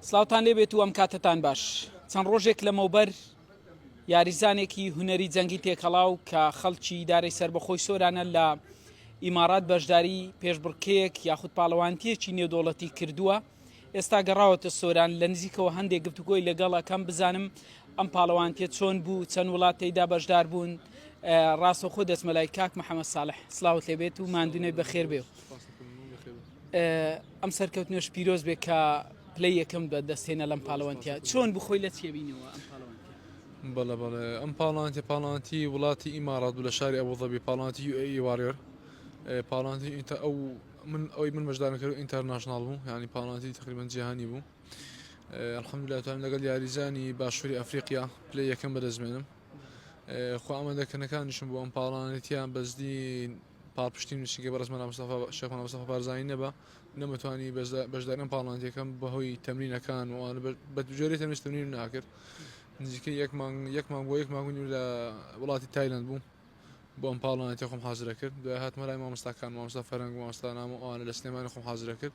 سلااوان لێبێت و ئەم کاتتان باش چەند ڕۆژێک لەمەوبەر یاریزانێکی هوەری جەنگی تێکەڵاو کە خەڵکی دارەی سربەخۆی سۆرانە لە ئیمارات بەشداری پێشبڕکەیەک یاخود پاڵەوانتیەکی نێودوڵەتی کردووە. ئێستا گەڕاوەتە سۆران لە نزیکەوە هەندێک گفتوگۆی لەگەڵەکەم بزانم ئەم پاڵەوانتیە چۆن بوو، چەند وڵاتەیدا بەشدار بوون. ڕاستەخۆ دەچمەلای کاک محەممەد ساڵح سلااوت لێبێت و ماندونەی بەخێر بێ. ئەم سەرکەوتنەوەش پیرۆز بێ کە پلەی یەکەم بە دەستێنە لەم پاڵەوانتیا چۆن بخۆی لە چێبینەوە ئەم پاڵەوانتیا؟ بەڵێ ئەم پاڵانتی وڵاتی ئیمارات و لە شاری ئەبوظەبی پاڵانتی UAE وارێر پاڵانتی ئەوەی من بەشدارکرد ئینتەرناشناڵ بوو، ینی پاڵانتی تقریبا جیهانی بوو. الحەمدولله توانم لەگەڵ یاریزانی باشووری ئەفریقیا پلەی یەکەم بەدەستمێنم. خۆ ئامادەکردنەکانیشم بۆ ئەم پاڵانەتیان بەزدی پاڵپشتی نووسینگە بەڕێز مەلا مستەفا بارزانی نەبە نەمەتوانی بەشداریم پاڵانتیەکەم بەهۆی تەمرینەکان وانە بە جۆرەی تەمرین تەمرین ناکرد. نزیکەی یەکمان بۆ یەکماگونی لە وڵاتی تایلند بوو بۆ ئەم پاڵانەتی خۆم حازرە کرد. دوای هاتمە لای مامۆستاکان، مامۆستا فەرهەنگ و مامۆستا نام و ئەوانە لە سلێمانی خۆم حازرە کرد.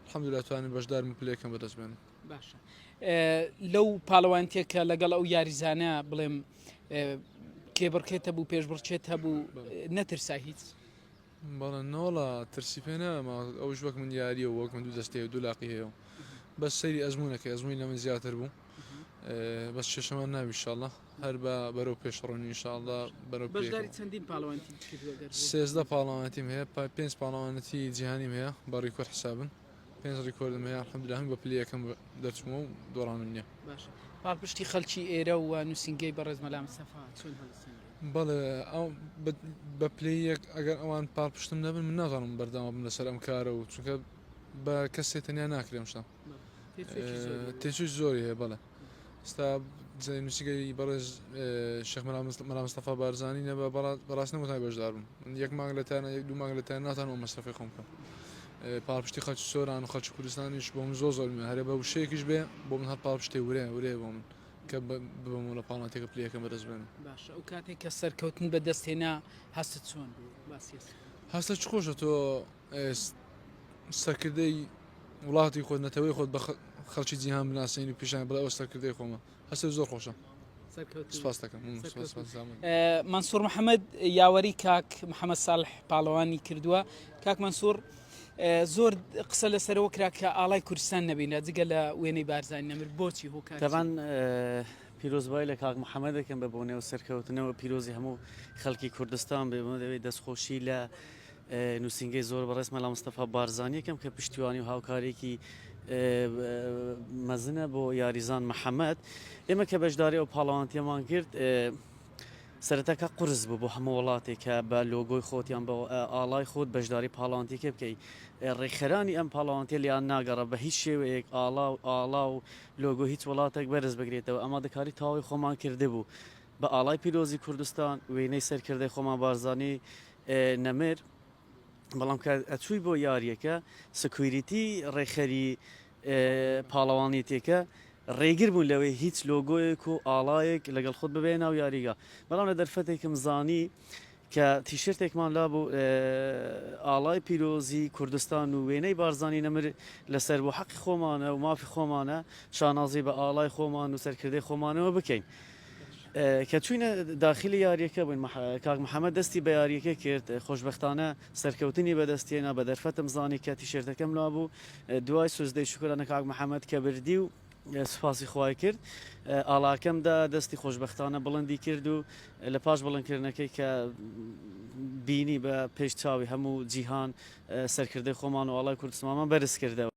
الحەمدولله توانین بەشدارم پلەیەکەم بەدەستبێنم. باشە لەو پاڵەوانتیەکە لەگەڵ ئەو یاریزانە بڵێم کێبڕکێتە بوو، پێشبڕچێت هەبوو، نەترسا هیچ؟ بەڵێ نۆڵە ترسی پێ نەما، ئەوش وەک من یاریە و وەک من دوو دەستەیە و دوو لاقی هەیە و بەس سەیری ئەزمونونەکە ئەزمووی لە من زیاتر بوو. بەس چێشەمان ناوی ئینشاءالله هەر بە بەرەو پێشڕۆنی ئینشاءالله بەرەو بەشداری چەندین پاڵەوانتی کردووە؟ 13 پاڵەوانتیم هەیە، 5 پاڵەوانەتی جیهانیم هەیە بە ڕیکۆرد حسابن، 5 ڕیکۆردم هەیە الحەمدولله هەمی بە پلەی یەکەم دەرچمەوە و دۆڕانم نییە. باشە پاڵپشتی خەڵکی ئێرە و نووسینگەی بەڕێز مەلا مستەفا چۆن هەڵسەنگی؟ بەڵێ بە پلەی یەک ئەگەر ئەوان پاڵپشتم نەبن من نازانم بەردەوام بم لەسەر ئەم کارە و چونکە بە کەسێ تەنیا ناکرێم شتا تێچووی زۆری هەیە. بەڵێ ئستا نووسینگەی بەڕێز شێخ مەلا مستەفا بارزانی نەبە بەڕاست نەمەتوانی بەشدار بم. یەک مانگ لەتانە یەک دوو مانگ لەتان ناتوانەوە مەسرەفی خۆم بکەم. پاڵپشتی خەڵکی سۆران و خەڵکی کوردستانیش بۆ من زۆر هەرێ بە وشەیەکیش بێ بۆ من هەر پاڵپشتێ ورێ بۆ من کە ببم لە پاڵانتێکە پلەی یەکەم بەدەستبێنم. باشە ئەو کاتێک کە سەرکەوتن بەدەستهێنا هەستت چۆن بوو؟ باسی هەستە چ خۆشە تۆ سەرکردەی وڵاتی خۆت نەتەوەی خۆت بە خەڵکی جیهان بناسیین و پیشان بڵێ ئەو سەرکردەی خۆمە هەستە زۆر خۆشە. سپاس دەکەم. مەنسوور محەممەد یاوەری کاک محەممەد ساڵح پاڵەوانی کردووە. کاک مەنسوور زۆر قسە لەسەرەوە کرا کە ئاڵای کوردستان نەبینە جگە لە وێنەی بارزانانی نەمر بۆچی هۆکار؟ تەبان پیرۆزبای لە کاک محەممەد دەکەم بە بۆنێ و سەرکەوتنەوە پیرۆزی هەموو خەڵکی کوردستان بێ دەوێت دەستخۆشی لە نووسینگەی زۆر بەڕێز مەلا مستەفا بارزانی یەکەم کە پشتیوانی و هاوکارێکی مەزنە بۆ یاریزان محەممەد. ئێمە کە بەشداری ئەو پاڵەوانتیەمان کرد سەرەتاکە قورس بوو بۆ هەموو وڵاتێک کە بە لۆگۆی خۆتیان بە ئاڵای خۆت بەشداری پاڵەوانتیەکە بکەیت. ڕێکخەرانی ئەم پاڵەوانتیە لیان ناگەڕە بە هیچ شێوەیەک ئاڵا و لۆگۆ هیچ وڵاتێک بەرز بگرێتەوە. ئەمادەکاری تاوی خۆمان کرده بوو بە ئاڵای پیرۆزی کوردستان وێنەی سەرکردەی خۆمان بارزانی نەمر. بەڵام کە ئەچووی بۆ یاریەکە سکوریتی ڕێکخەری پاڵەوانیتێکە ڕێگر بوون لەوەی هیچ لۆگۆیەک و ئاڵایەک لەگەڵ خۆت ببێ ناو یاریگا. بەڵام لە دەرفەتێکم زانی کە تیشرتێکمان لا بوو ئاڵای پیرۆزی کوردستان و وێنەی بارزانی نەمر لەسەر بۆ حەقی خۆمانە و مافی خۆمانە شانازی بە ئاڵای خۆمان و سەرکردەی خۆمانەوە بکەین. کە چوینە داخلی یاریەکە بووین کاک محەممەد دەستی بە یاریەکە کرد. خۆشبەختانە سەرکەوتنی بەدەستێنە بە دەرفەتم زانی کە تیشرتەکەم لا بوو. دوای سوزدەی شکرانە کاک محەممەد کە بردی و سوپاسی خوای کرد. ئاڵاکەمدا دەستی خۆشبەختانە بڵندی کرد و لە پاش بڵندکردنەکەی کە بینی بە پێش چاوی هەموو جیهان سەرکردەی خۆمان و ئاڵای کوردستانمان بەرز کردەوە.